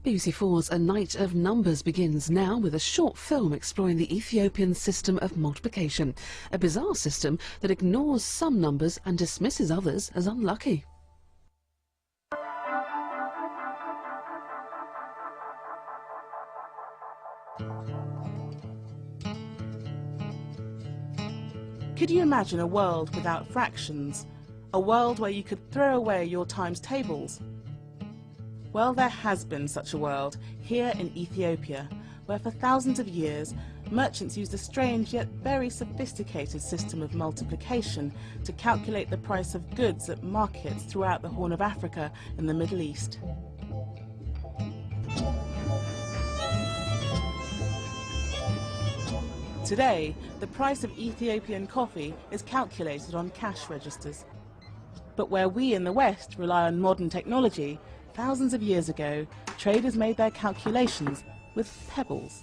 BBC4's A Night of Numbers begins now with a short film exploring the Ethiopian system of multiplication, a bizarre system that ignores some numbers and dismisses others as unlucky. Could you imagine a world without fractions? A world where you could throw away your times tables? Well, there has been such a world here in Ethiopia, where for thousands of years merchants used a strange yet very sophisticated system of multiplication to calculate the price of goods at markets throughout the Horn of Africa and the Middle East. Today, the price of Ethiopian coffee is calculated on cash registers. But where we in the West rely on modern technology, thousands of years ago, traders made their calculations with pebbles.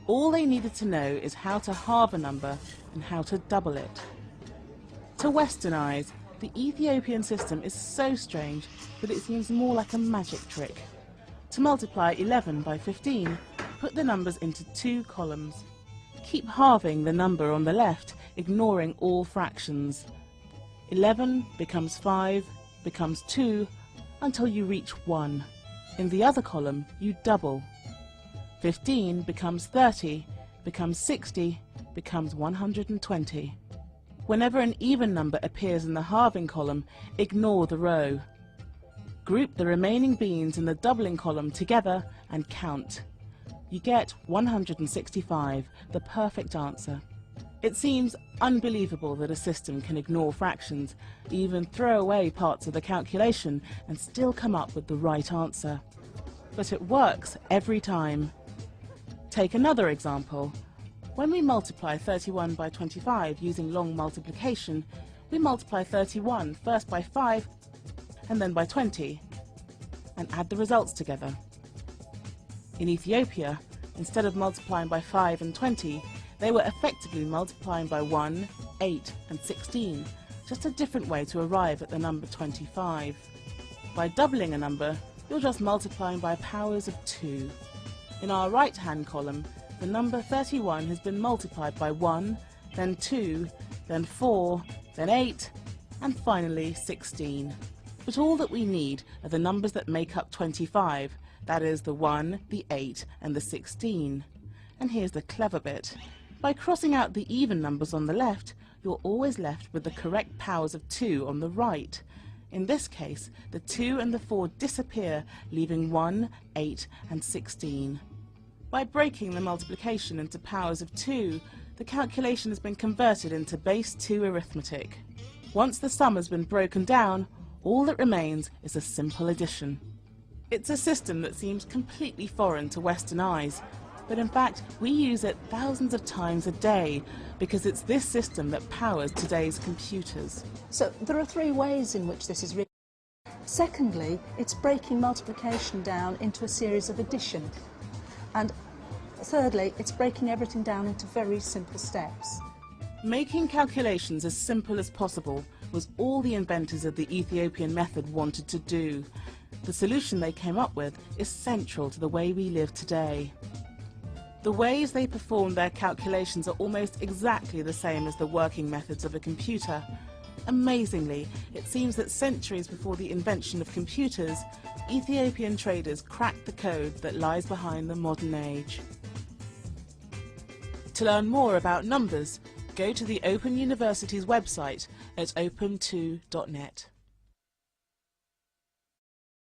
All they needed to know is how to halve a number and how to double it. To Western eyes, the Ethiopian system is so strange that it seems more like a magic trick. To multiply 11 by 15, put the numbers into two columns. Keep halving the number on the left, ignoring all fractions. 11 becomes 5, becomes 2, until you reach 1. In the other column, you double. 15 becomes 30, becomes 60, becomes 120. Whenever an even number appears in the halving column, ignore the row. Group the remaining beans in the doubling column together and count. You get 165, the perfect answer. It seems unbelievable that a system can ignore fractions, even throw away parts of the calculation and still come up with the right answer. But it works every time. Take another example. When we multiply 31 by 25 using long multiplication, we multiply 31 first by 5 and then by 20 and add the results together. In Ethiopia, instead of multiplying by 5 and 20, they were effectively multiplying by 1, 8 and 16, just a different way to arrive at the number 25. By doubling a number, you're just multiplying by powers of 2. In our right-hand column, the number 31 has been multiplied by 1, then 2, then 4, then 8, and finally 16. But all that we need are the numbers that make up 25, that is the 1, the 8 and the 16. And here's the clever bit. By crossing out the even numbers on the left, you're always left with the correct powers of 2 on the right. In this case, the 2 and the 4 disappear, leaving 1, 8 and 16. By breaking the multiplication into powers of 2, the calculation has been converted into base 2 arithmetic. Once the sum has been broken down, all that remains is a simple addition. It's a system that seems completely foreign to Western eyes, but in fact we use it thousands of times a day because it's this system that powers today's computers. So there are three ways in which this is written. Secondly, it's breaking multiplication down into a series of addition. And thirdly, it's breaking everything down into very simple steps. Making calculations as simple as possible was all the inventors of the Ethiopian method wanted to do. The solution they came up with is central to the way we live today. The ways they perform their calculations are almost exactly the same as the working methods of a computer. Amazingly, it seems that centuries before the invention of computers, Ethiopian traders cracked the code that lies behind the modern age. To learn more about numbers, go to the Open University's website at open2.net.